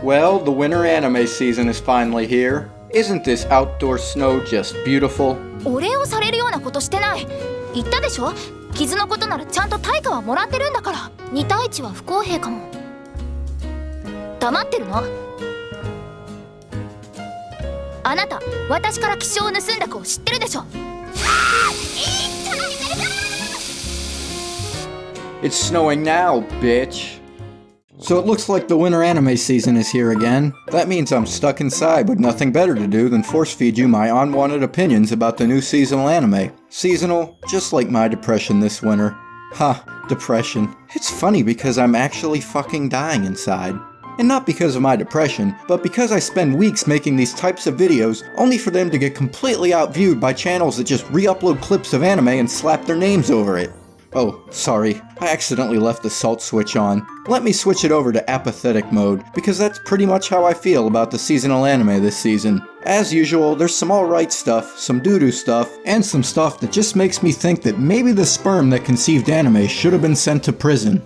Well, the winter anime season is finally here. Isn't this outdoor snow just beautiful? お礼をされるようなことしてない。言ったでしょ？傷のことならちゃんと対価はもらってるんだから。2対1は不公平かも。黙ってるの？あなた、私から気象を盗んだ子を知ってるでしょ？ It's snowing now, bitch. So it looks like the winter anime season is here again. That means I'm stuck inside with nothing better to do than force feed you my unwanted opinions about the new seasonal anime. Seasonal, just like my depression this winter. Ha, depression. It's funny because I'm actually fucking dying inside. And not because of my depression, but because I spend weeks making these types of videos only for them to get completely outviewed by channels that just re-upload clips of anime and slap their names over it. Oh, sorry, I accidentally left the salt switch on. Let me switch it over to apathetic mode, because that's pretty much how I feel about the seasonal anime this season. As usual, there's some alright stuff, some doo-doo stuff, and some stuff that just makes me think that maybe the sperm that conceived anime should have been sent to prison.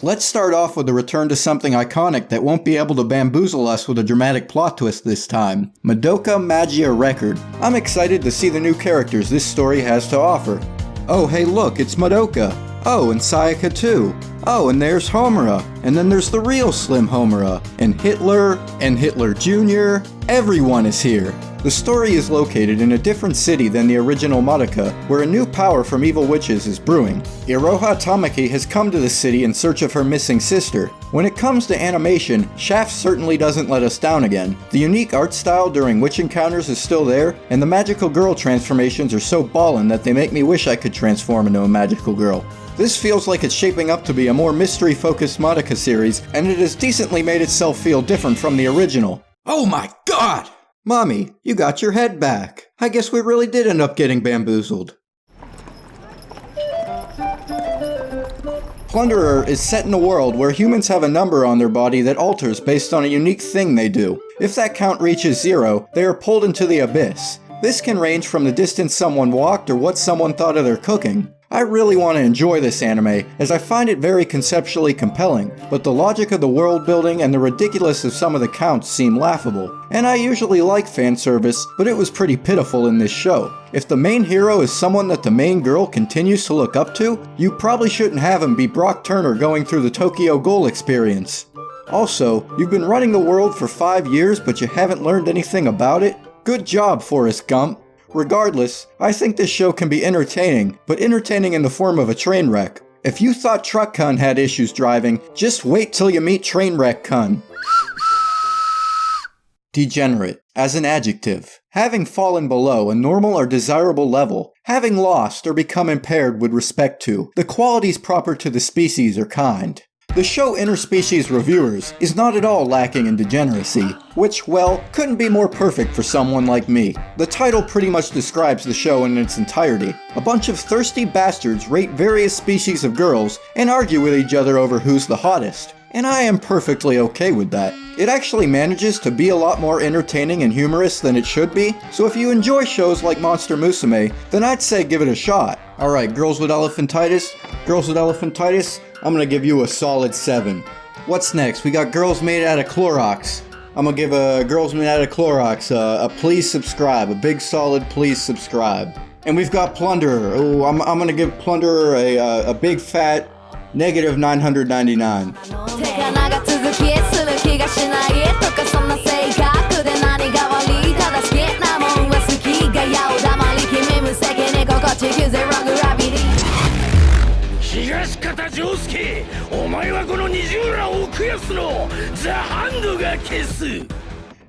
Let's start off with a return to something iconic that won't be able to bamboozle us with a dramatic plot twist this time. Madoka Magica Record. I'm excited to see the new characters this story has to offer. Oh, hey look, it's Madoka. Oh, and Sayaka too. Oh, and there's Homura. And then there's the real Slim Homura. And Hitler Jr. Everyone is here. The story is located in a different city than the original Madoka, where a new power from evil witches is brewing. Iroha Tamaki has come to the city in search of her missing sister. When it comes to animation, Shaft certainly doesn't let us down again. The unique art style during witch encounters is still there, and the magical girl transformations are so ballin' that they make me wish I could transform into a magical girl. This feels like it's shaping up to be a more mystery-focused Madoka series, and it has decently made itself feel different from the original. Oh my god! Mommy, you got your head back. I guess we really did end up getting bamboozled. Plunderer is set in a world where humans have a number on their body that alters based on a unique thing they do. If that count reaches 0, they are pulled into the abyss. This can range from the distance someone walked or what someone thought of their cooking. I really want to enjoy this anime, as I find it very conceptually compelling, but the logic of the world building and the ridiculous of some of the counts seem laughable. And I usually like fan service, but it was pretty pitiful in this show. If the main hero is someone that the main girl continues to look up to, you probably shouldn't have him be Brock Turner going through the Tokyo Ghoul experience. Also, you've been running the world for 5 years, but you haven't learned anything about it? Good job, Forrest Gump. Regardless, I think this show can be entertaining, but entertaining in the form of a train wreck. If you thought Truck-kun had issues driving, just wait till you meet Trainwreck-kun. Degenerate, as an adjective. Having fallen below a normal or desirable level, having lost or become impaired with respect to the qualities proper to the species or kind. The show Interspecies Reviewers is not at all lacking in degeneracy, which, well, couldn't be more perfect for someone like me. The title pretty much describes the show in its entirety. A bunch of thirsty bastards rate various species of girls and argue with each other over who's the hottest. And I am perfectly okay with that. It actually manages to be a lot more entertaining and humorous than it should be, so if you enjoy shows like Monster Musume, then I'd say give it a shot. Alright, girls with elephantitis, I'm gonna give you a solid 7. What's next? We got Girls Made Out of Clorox. I'm gonna give Girls Made Out of Clorox a please subscribe, a big solid please subscribe. And we've got Plunderer. Oh, I'm gonna give Plunderer a big fat negative 999.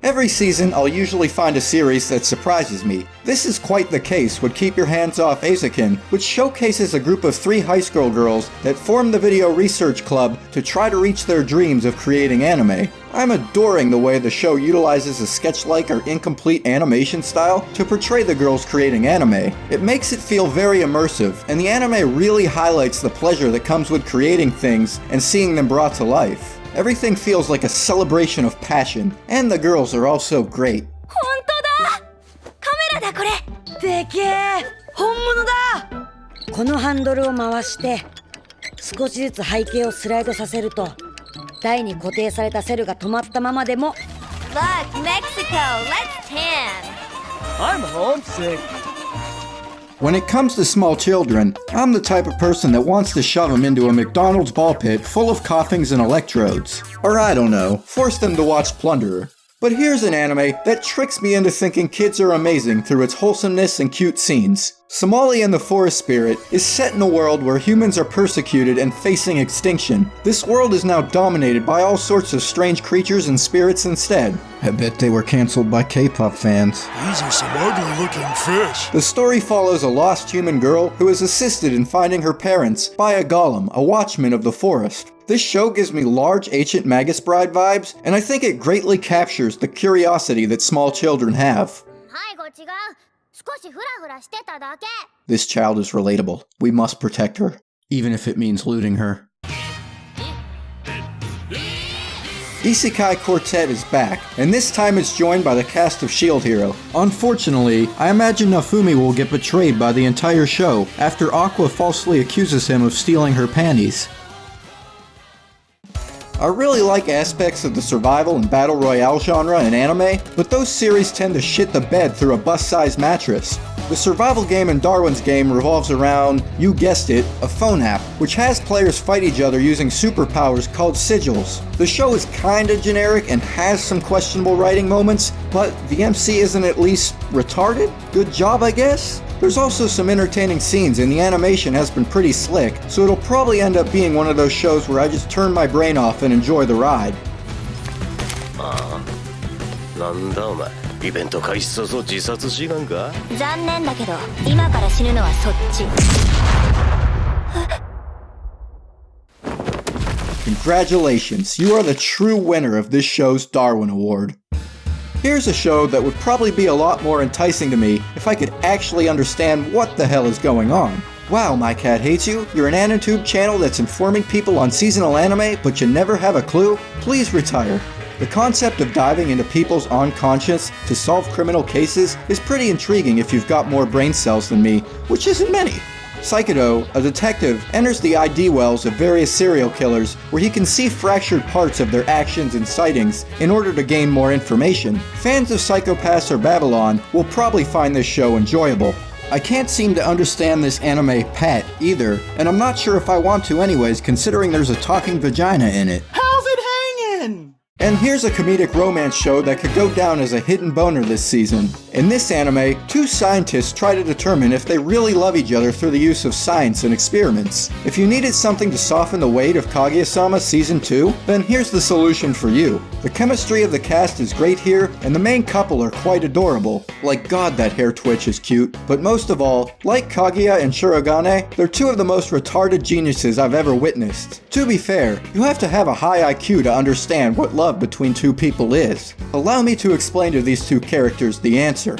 Every season, I'll usually find a series that surprises me. This is quite the case with Keep Your Hands Off Eizouken, which showcases a group of 3 high school girls that form the video research club to try to reach their dreams of creating anime. I'm adoring the way the show utilizes a sketch-like or incomplete animation style to portray the girls creating anime. It makes it feel very immersive, and the anime really highlights the pleasure that comes with creating things and seeing them brought to life. Everything feels like a celebration of passion, and the girls are also great. 本当だ！カメラだこれ！でけえ！本物だ！このハンドルを回して少しずつ背景をスライドさせると台に固定されたセルが止まったままでも Look, Mexico, let's tan. I'm homesick. When it comes to small children, I'm the type of person that wants to shove them into a McDonald's ball pit full of coughings and electrodes. Or I don't know, force them to watch Plunderer. But here's an anime that tricks me into thinking kids are amazing through its wholesomeness and cute scenes. Somali and the Forest Spirit is set in a world where humans are persecuted and facing extinction. This world is now dominated by all sorts of strange creatures and spirits instead. I bet they were cancelled by K-pop fans. These are some ugly-looking fish. The story follows a lost human girl who is assisted in finding her parents by a golem, a watchman of the forest. This show gives me large ancient Magus Bride vibes, and I think it greatly captures the curiosity that small children have. This child is relatable. We must protect her, even if it means looting her. Isekai Quartet is back, and this time it's joined by the cast of Shield Hero. Unfortunately, I imagine Nafumi will get betrayed by the entire show after Aqua falsely accuses him of stealing her panties. I really like aspects of the survival and battle royale genre in anime, but those series tend to shit the bed through a bus-sized mattress. The survival game in Darwin's game revolves around, you guessed it, a phone app, which has players fight each other using superpowers called sigils. The show is kinda generic and has some questionable writing moments, but the MC isn't at least retarded? Good job, I guess? There's also some entertaining scenes and the animation has been pretty slick, so it'll probably end up being one of those shows where I just turn my brain off and enjoy the ride. なんだお前イベント開始早々自殺志願か残念だけど今から死ぬのはそっち Congratulations, you are the true winner of this show's Darwin Award. Here's a show that would probably be a lot more enticing to me if I could actually understand what the hell is going on. Wow, My Cat Hates You, you're an AniTube channel that's informing people on seasonal anime, but you never have a clue? Please retire. The concept of diving into people's unconscious to solve criminal cases is pretty intriguing if you've got more brain cells than me, which isn't many. Psychodo, a detective, enters the ID wells of various serial killers where he can see fractured parts of their actions and sightings in order to gain more information. Fans of Psychopaths or Babylon will probably find this show enjoyable. I can't seem to understand this anime pat either, and I'm not sure if I want to anyways considering there's a talking vagina in it. How's it hanging? And here's a comedic romance show that could go down as a hidden boner this season. In this anime, two scientists try to determine if they really love each other through the use of science and experiments. If you needed something to soften the weight of Kaguya-sama Season 2, then here's the solution for you. The chemistry of the cast is great here, and the main couple are quite adorable. Like God, that hair twitch is cute. But most of all, like Kaguya and Shirogane, they're two of the most retarded geniuses I've ever witnessed. To be fair, you have to have a high IQ to understand what love between two people is. Allow me to explain to these two characters the answer.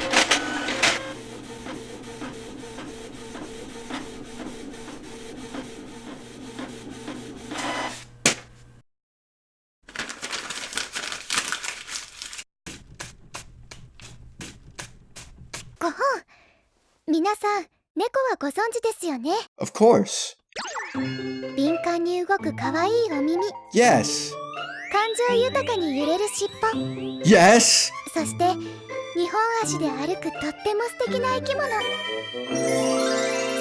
Of course. 敏感に動く可愛いお耳、 Yes. 感情豊かに揺れる尻尾、 Yes. そして2本足で歩くとっても素敵な生き物。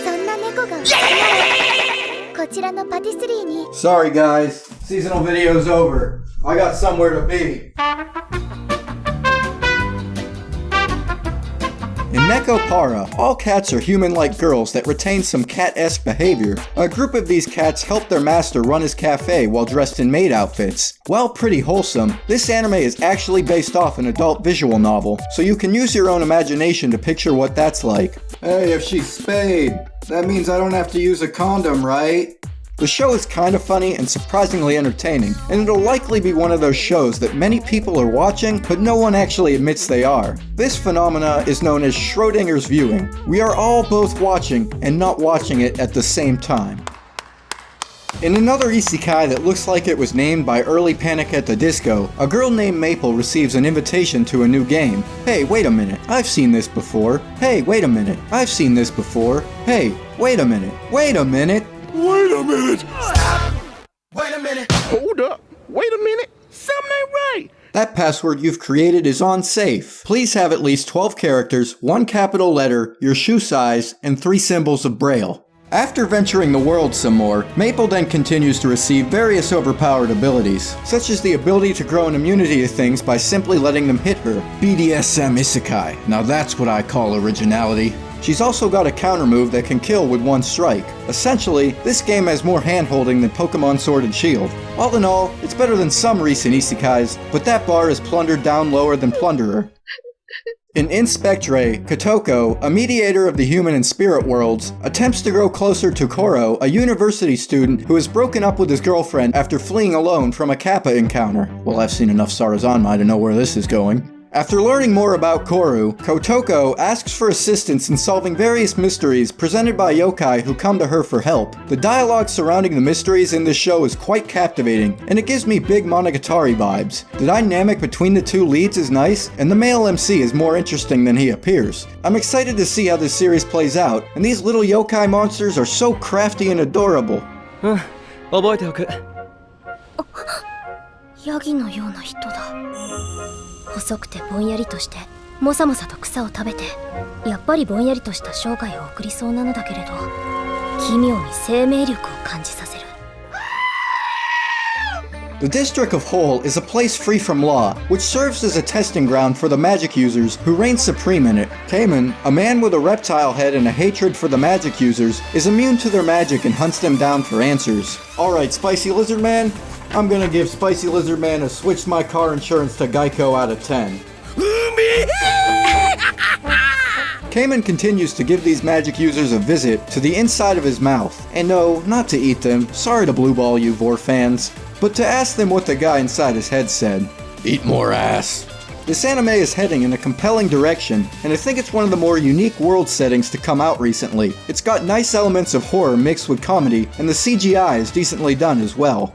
そんな猫がお好きならこちらのパティスリーに。 Sorry guys, seasonal video's over. I got somewhere to be. In Nekopara, all cats are human-like girls that retain some cat-esque behavior. A group of these cats help their master run his cafe while dressed in maid outfits. While pretty wholesome, this anime is actually based off an adult visual novel, so you can use your own imagination to picture what that's like. Hey, if she's spayed, that means I don't have to use a condom, right? The show is kind of funny and surprisingly entertaining, and it'll likely be one of those shows that many people are watching, but no one actually admits they are. This phenomena is known as Schrodinger's viewing. We are all both watching and not watching it at the same time. In another isekai that looks like it was named by early Panic at the Disco, a girl named Maple receives an invitation to a new game. Hey, wait a minute, I've seen this before. Hey, wait a minute, I've seen this before. Hey, wait a minute, wait a minute. Wait a minute! Stop! Wait a minute! Hold up! Wait Wait a minute. Something ain't right. That password you've created is unsafe. Please have at least 12 characters, 1 capital letter, your shoe size, and 3 symbols of Braille. After venturing the world some more, Maple then continues to receive various overpowered abilities, such as the ability to grow an immunity to things by simply letting them hit her. BDSM Isekai. Now that's what I call originality. She's also got a counter move that can kill with 1 strike. Essentially, this game has more hand-holding than Pokemon Sword and Shield. All in all, it's better than some recent isekais, but that bar is plundered down lower than Plunderer. In Spectre, Kotoko, a mediator of the human and spirit worlds, attempts to grow closer to Koro, a university student who has broken up with his girlfriend after fleeing alone from a Kappa encounter. Well, I've seen enough Sarazanmai to know where this is going. After learning more about Koru, Kotoko asks for assistance in solving various mysteries presented by yokai who come to her for help. The dialogue surrounding the mysteries in this show is quite captivating, and it gives me big Monogatari vibes. The dynamic between the 2 leads is nice, and the male MC is more interesting than he appears. I'm excited to see how this series plays out, and these little yokai monsters are so crafty and adorable. 覚えておく。ヤギのような人だ。細くてぼんやりとしてもさもさと草を食べてやっぱりぼんやりとした生涯を送りそうなのだけれど奇妙に生命力を感じさせる。 The District of Hole is a place free from law, which serves as a testing ground for the magic users who reign supreme in it. Cayman, a man with a reptile head and a hatred for the magic users, is immune to their magic and hunts them down for answers. Alright, Spicy Lizard Man, I'm gonna give Spicy Lizard Man a switch my car insurance to Geico out of 10. Cayman continues to give these magic users a visit to the inside of his mouth. And no, not to eat them, sorry to blueball you Vor fans, but to ask them what the guy inside his head said. Eat more ass. This anime is heading in a compelling direction, and I think it's one of the more unique world settings to come out recently. It's got nice elements of horror mixed with comedy, and the CGI is decently done as well.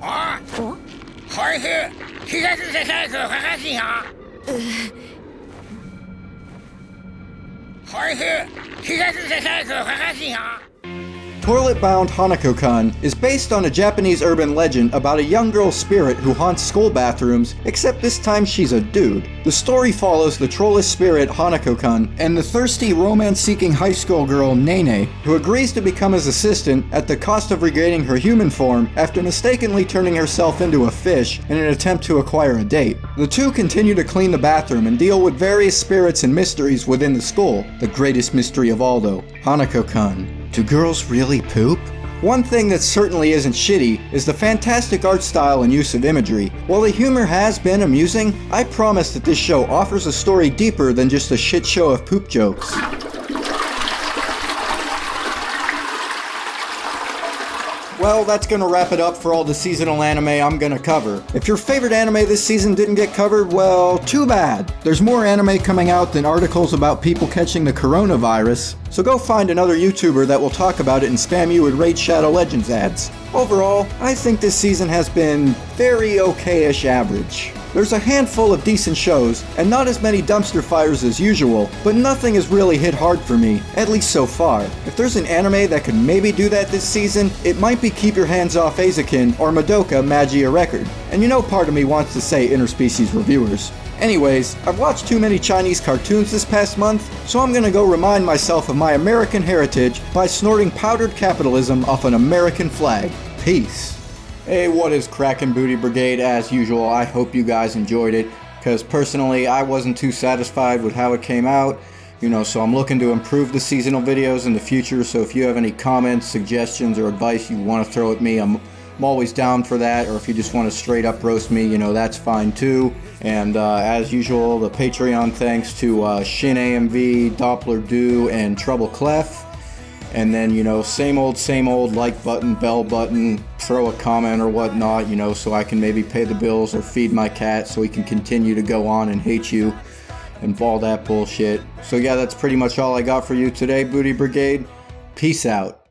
Toilet-bound Hanako-kun is based on a Japanese urban legend about a young girl's spirit who haunts school bathrooms, except this time she's a dude. The story follows the trollish spirit Hanako-kun and the thirsty romance-seeking high school girl Nene, who agrees to become his assistant at the cost of regaining her human form after mistakenly turning herself into a fish in an attempt to acquire a date. The two continue to clean the bathroom and deal with various spirits and mysteries within the school. The greatest mystery of all though, Hanako-kun. Do girls really poop? One thing that certainly isn't shitty is the fantastic art style and use of imagery. While the humor has been amusing, I promise that this show offers a story deeper than just a shit show of poop jokes. Well, that's gonna wrap it up for all the seasonal anime I'm gonna cover. If your favorite anime this season didn't get covered, well, too bad. There's more anime coming out than articles about people catching the coronavirus, so go find another YouTuber that will talk about it and spam you with Raid Shadow Legends ads. Overall, I think this season has been very okay-ish average. There's a handful of decent shows, and not as many dumpster fires as usual, but nothing has really hit hard for me, at least so far. If there's an anime that could maybe do that this season, it might be Keep Your Hands Off Eizouken or Madoka Magica Record. And you know part of me wants to say Interspecies Reviewers. Anyways, I've watched too many Chinese cartoons this past month, so I'm gonna go remind myself of my American heritage by snorting powdered capitalism off an American flag. Peace. Hey, what is crackin' Booty Brigade? As usual, I hope you guys enjoyed it, because personally I wasn't too satisfied with how it came out, so I'm looking to improve the seasonal videos in the future, so if you have any comments, suggestions, or advice you want to throw at me, I'm always down for that, or if you just want to straight up roast me, that's fine too. And as usual, the Patreon thanks to Shin AMV, Doppler Do, and Trouble Clef. And then, same old like button, bell button, throw a comment or whatnot, so I can maybe pay the bills or feed my cat so he can continue to go on and hate you and all that bullshit. So yeah, that's pretty much all I got for you today, Booty Brigade. Peace out.